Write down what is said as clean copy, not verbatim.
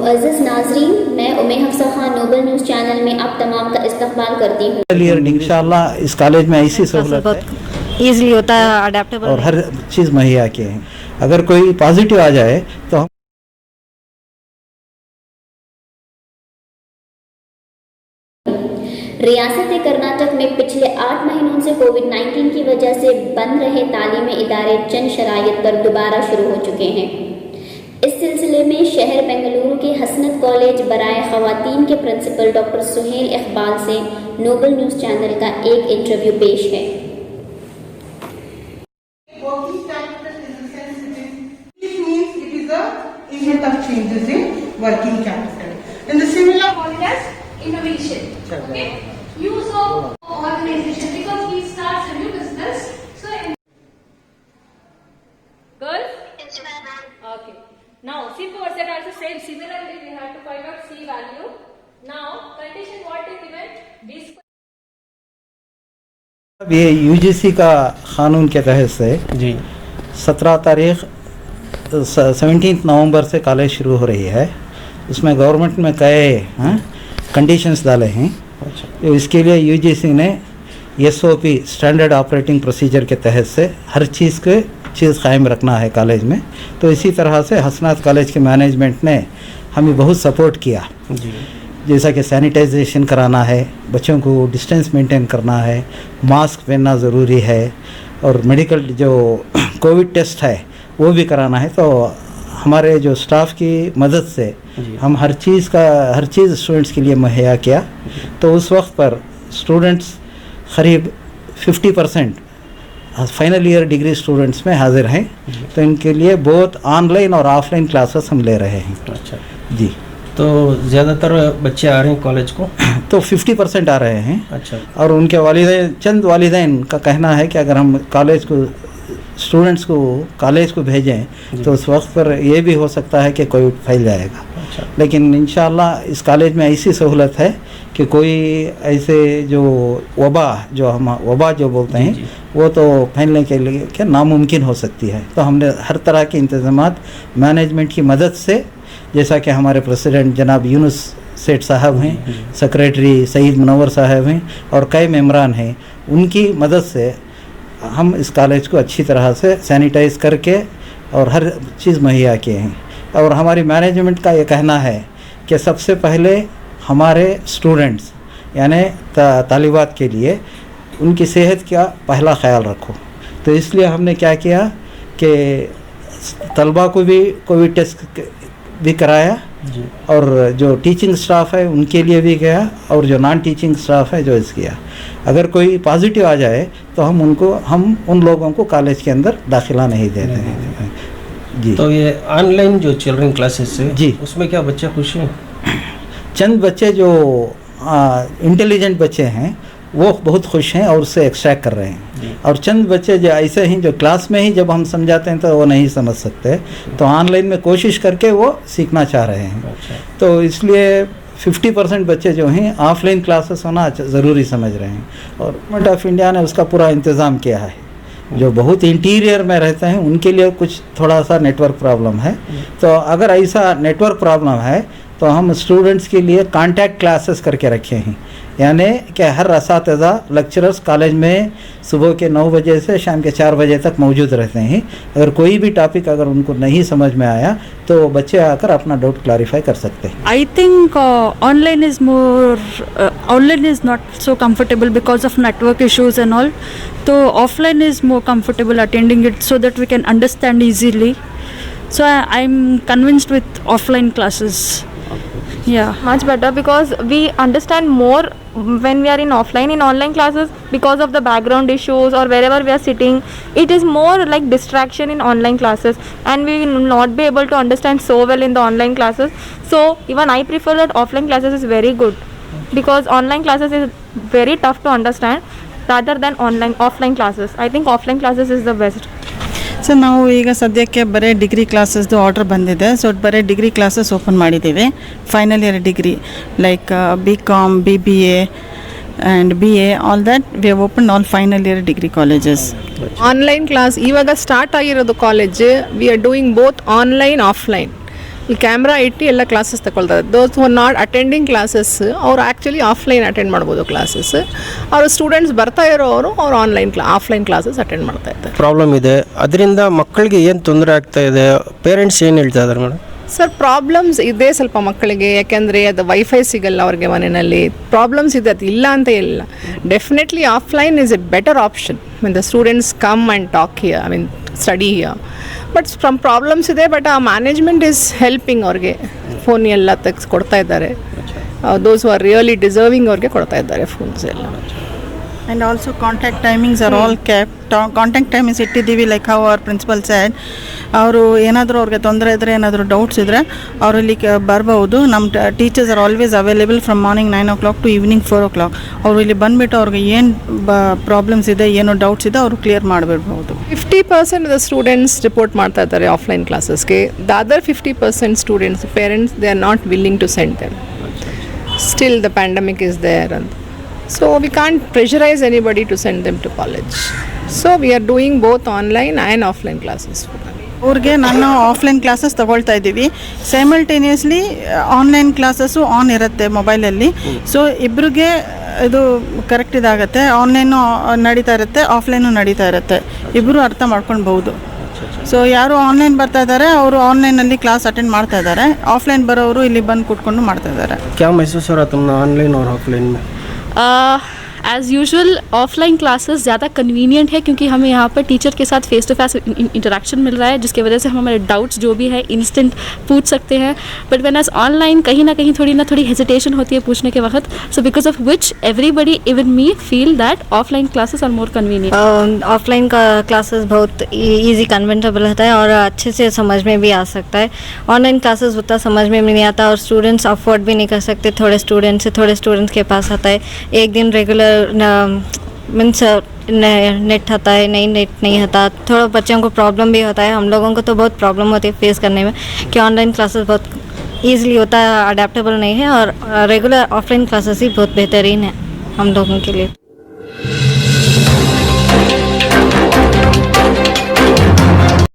मुअज़्ज़ज़ नाज़रीन, मैं Umme Hafsa Khan noble news channel में आप तमाम का इस्तकबाल करती हूँ। इंशाअल्लाह इस कॉलेज में ऐसी सहूलत है, ईजिली होता है, अडेप्टेबल और हर चीज़ मुहैया की है। अगर कोई पॉजिटिव आ जाए तो हम रियासत कर्नाटक में पिछले 8 महीनों से कोविड-19 की वजह से बंद रहे तालीमी इदारे चंद शराइत पर दोबारा शुरू हो चुके हैं। इस सिलसिले में शहर बेंगलुरु के हसनत कॉलेज बराए ख़वातीन के प्रिंसिपल डॉक्टर सुहेल इकबाल से नोबल न्यूज़ चैनल का एक इंटरव्यू पेश है। Working capital. In the similar called as innovation. Okay. Use of organization because we start a new business. So, girls. Okay. Now, C power set also same. Similarly, we have to find out C value. Now, condition what is given? B square. अब ये UGC का कानून के तहत से जी 17 तारीख 17 नवंबर से college शुरू हो रही है। उसमें गवर्नमेंट में कई कंडीशंस डाले हैं। तो इसके लिए यूजीसी ने एसओपी स्टैंडर्ड ऑपरेटिंग प्रोसीजर के तहत से हर चीज़ कायम रखना है कॉलेज में। तो इसी तरह से हसनात कॉलेज के मैनेजमेंट ने हमें बहुत सपोर्ट किया जी। जैसा कि सैनिटाइजेशन कराना है, बच्चों को डिस्टेंस मेंटेन करना है, मास्क पहनना ज़रूरी है, और मेडिकल जो कोविड टेस्ट है वो भी कराना है। तो हमारे जो स्टाफ की मदद से हम हर चीज़ स्टूडेंट्स के लिए मुहैया किया। तो उस वक्त पर स्टूडेंट्स करीब 50% फाइनल ईयर डिग्री स्टूडेंट्स में हाजिर हैं। तो इनके लिए बहुत ऑनलाइन और ऑफलाइन क्लासेस हम ले रहे हैं। अच्छा जी। तो ज़्यादातर बच्चे आ रहे हैं कॉलेज को? तो 50% आ रहे हैं। अच्छा। और उनके चंद वालिदैन का कहना है कि अगर हम स्टूडेंट्स को कॉलेज को भेजें तो उस वक्त पर यह भी हो सकता है कि कोविड फैल जाएगा। अच्छा। लेकिन इंशाअल्लाह इस कॉलेज में ऐसी सहूलत है कि कोई ऐसे जो वबा जो बोलते हैं जी। वो तो फैलने के लिए क्या नामुमकिन हो सकती है। तो हमने हर तरह के इंतज़ामात मैनेजमेंट की मदद से, जैसा कि हमारे प्रेसिडेंट जनाब यूनुस सेठ साहब हैं, सेक्रेटरी सईद मुनव्वर साहब हैं, और कई मेम्बरान हैं, उनकी मदद से हम इस कॉलेज को अच्छी तरह से सैनिटाइज़ करके और हर चीज़ मुहैया किए हैं। और हमारी मैनेजमेंट का ये कहना है कि सबसे पहले हमारे स्टूडेंट्स यानी तालिबात के लिए उनकी सेहत का पहला ख्याल रखो। तो इसलिए हमने क्या किया कि तलबा को भी कोविड टेस्ट भी कराया जी। और जो टीचिंग स्टाफ है उनके लिए भी गया, और जो नॉन टीचिंग स्टाफ है जो किया। अगर कोई पॉजिटिव आ जाए तो हम उन लोगों को कॉलेज के अंदर दाखिला नहीं देते हैं जी। तो ये ऑनलाइन जो चल रही क्लासेस है जी, उसमें क्या बच्चे खुश हैं? चंद बच्चे जो इंटेलिजेंट बच्चे हैं वो बहुत खुश हैं और उससे एक्सट्रैक्ट कर रहे हैं, और चंद बच्चे जो ऐसे हैं जो क्लास में ही जब हम समझाते हैं तो वो नहीं समझ सकते, तो ऑनलाइन में कोशिश करके वो सीखना चाह रहे हैं। अच्छा। तो इसलिए 50% बच्चे जो हैं ऑफलाइन क्लासेस होना ज़रूरी समझ रहे हैं, और गवर्नमेंट ऑफ इंडिया ने उसका पूरा इंतज़ाम किया है। जो बहुत इंटीरियर में रहते हैं उनके लिए कुछ थोड़ा सा नेटवर्क प्रॉब्लम है। तो अगर ऐसा नेटवर्क प्रॉब्लम है तो हम स्टूडेंट्स के लिए कॉन्टैक्ट क्लासेस करके रखे हैं, यानी कि हर असातिज़ा लेक्चरर्स कॉलेज में सुबह के 9 बजे से शाम के 4 बजे तक मौजूद रहते हैं। अगर कोई भी टॉपिक अगर उनको नहीं समझ में आया तो बच्चे आकर अपना डाउट क्लैरिफाई कर सकते हैं। I think online is not so comfortable because of network issues and all. So offline is more comfortable attending it so that we can understand easily. So I'm convinced with offline classes. Yeah, much better because we understand more when we are in offline. In online classes, because of the background issues or wherever we are sitting, it is more like distraction in online classes, and we will not be able to understand so well in the online classes. So even I prefer that offline classes is very good because online classes is very tough to understand rather than offline classes. I think offline classes is the best. So ನಾವು ಈಗ ಸದ್ಯಕ್ಕೆ ಬರೀ degree ಕ್ಲಾಸಸ್ದು order ಬಂದಿದೆ. So ಬರೀ degree classes open ಮಾಡಿದ್ದೀವಿ. Final year degree like BCom, BBA and BA, all that we have opened all final year degree colleges. Online class ಇವಾಗ start ಆಗಿರೋದು college. We are doing both online offline. ಈ camera ಇಟ್ಟು ಎಲ್ಲ classes ತಗೊಳ್ತಾರೆ. ದೋಸ್ ಹು not attending classes ಅವ್ರು actually offline attend ಮಾಡ್ಬೋದು classes. ಅವರು ಸ್ಟೂಡೆಂಟ್ಸ್ ಬರ್ತಾ ಇರೋರು ಅವ್ರು ಆಫ್ಲೈನ್ ಕ್ಲಾಸಸ್ ಅಟೆಂಡ್ ಮಾಡ್ತಾ ಇದ್ದಾರೆ. ಪ್ರಾಬ್ಲಮ್ ಇದೆ, ಅದರಿಂದ ಮಕ್ಕಳಿಗೆ ಏನು ತೊಂದರೆ ಆಗ್ತಾ ಇದೆ, ಪೇರೆಂಟ್ಸ್ ಏನು ಹೇಳ್ತಾ ಇದ್ದಾರೆ ಮೇಡಮ್? ಸರ್, ಪ್ರಾಬ್ಲಮ್ಸ್ ಇದೆ ಸ್ವಲ್ಪ ಮಕ್ಕಳಿಗೆ, ಯಾಕೆಂದರೆ ಅದು ವೈಫೈ ಸಿಗಲ್ಲ ಅವ್ರಿಗೆ ಮನೆಯಲ್ಲಿ. ಪ್ರಾಬ್ಲಮ್ಸ್ ಇದೆ, ಅದು ಇಲ್ಲ ಅಂತ ಇಲ್ಲ. Definitely offline is A better option when the students come and talk here, I mean study here. But from problems ಇದೆ, ಬಟ್ ಆ ಮ್ಯಾನೇಜ್ಮೆಂಟ್ ಈಸ್ ಹೆಲ್ಪಿಂಗ್ ಅವ್ರಿಗೆ. ಫೋನ್ ಎಲ್ಲ ಕೊಡ್ತಾ ಇದ್ದಾರೆ. ದೋಸ್ ಆರ್ ರಿಯಲಿ ಡಿಸರ್ವಿಂಗ್ ಅವ್ರಿಗೆ ಕೊಡ್ತಾ ಇದ್ದಾರೆ ಫೋನ್ಸ್ ಎಲ್ಲ. And also contact timings are all kept. Contact timings ಇಟ್ಟಿದ್ದೀವಿ, like how our principal side. ಅವರು ಏನಾದರೂ ಅವ್ರಿಗೆ ತೊಂದರೆ ಇದ್ದರೆ, ಏನಾದರೂ ಡೌಟ್ಸ್ ಇದ್ದರೆ ಅವರು ಇಲ್ಲಿ ಬರ್ಬೋದು. ನಮ್ಮ teachers are always available from morning 9 o'clock to evening 4 o'clock. ಅವರು ಇಲ್ಲಿ ಬಂದುಬಿಟ್ಟು ಅವ್ರಿಗೆ ಏನು ಪ್ರಾಬ್ಲಮ್ಸ್ ಇದೆ, ಏನು ಡೌಟ್ಸ್ ಇದೆ, ಅವರು ಕ್ಲಿಯರ್ ಮಾಡಿಬಿಡ್ಬೋದು. 50% ದ ಸ್ಟೂಡೆಂಟ್ಸ್ ರಿಪೋರ್ಟ್ ಮಾಡ್ತಾ ಇದ್ದಾರೆ ಆಫ್ಲೈನ್ ಕ್ಲಾಸಸ್ಗೆ. The other 50% students parents they are not willing to send them. Still the pandemic is there ಅಂತ. So we can't pressurize anybody to send them to college. So we are doing both online and offline classes for them. ಅವ್ರಿಗೆ ನಾನು offline classes ತೊಗೊಳ್ತಾ ಇದ್ದೀವಿ. Simultaneously online classes on ಇರುತ್ತೆ ಮೊಬೈಲಲ್ಲಿ. So ಇಬ್ಬರಿಗೆ ಇದು correct ಇದಾಗುತ್ತೆ. ಆನ್ಲೈನು ನಡೀತಾ ಇರುತ್ತೆ, ಆಫ್ಲೈನು ನಡೀತಾ ಇರುತ್ತೆ. ಇಬ್ಬರು ಅರ್ಥ ಮಾಡ್ಕೊಳ್ಬಹುದು. ಸೊ ಯಾರು ಆನ್ಲೈನ್ ಬರ್ತಾ ಇದ್ದಾರೆ ಅವರು ಆನ್ಲೈನಲ್ಲಿ ಕ್ಲಾಸ್ ಅಟೆಂಡ್ ಮಾಡ್ತಾ ಇದ್ದಾರೆ. ಆಫ್ಲೈನ್ ಬರೋರು ಇಲ್ಲಿ ಬಂದು ಕೂತ್ಕೊಂಡು ಮಾಡ್ತಾ ಇದ್ದಾರೆ. क्या महसूस हो रहा तुमने ऑनलाइन और ऑफलाइन में? एज़ यूजुअल ऑफलाइन क्लासेस ज़्यादा कन्वीनियंट है, क्योंकि हमें यहाँ पर टीचर के साथ फेस टू फेस इंटरेक्शन मिल रहा है, जिसकी वजह से हम हमारे डाउट्स जो भी है इंस्टेंट पूछ सकते हैं. बट व्हेन एज ऑनलाइन कहीं ना कहीं थोड़ी हेजिटेशन होती है पूछने के वक्त. So because of which everybody even me feel that offline classes are more convenient. Offline का क्लासेस बहुत ईजी कन्वेंटेबल रहता है और अच्छे से समझ में भी आ सकता है. ऑनलाइन क्लासेस उतना समझ में नहीं आता और स्टूडेंट्स अफोर्ड भी नहीं कर सकते. थोड़े स्टूडेंट्स के पास आता है एक दिन रेगुलर मीन्स नेट आता है, नेट नहीं आता. थोड़ा बच्चों को प्रॉब्लम भी होता है. हम लोगों को तो बहुत प्रॉब्लम होती है फेस करने में कि ऑनलाइन क्लासेस बहुत ईजिली होता है, अडेप्टेबल नहीं है. और रेगुलर ऑफलाइन क्लासेस ही बहुत बेहतरीन है हम लोगों के लिए.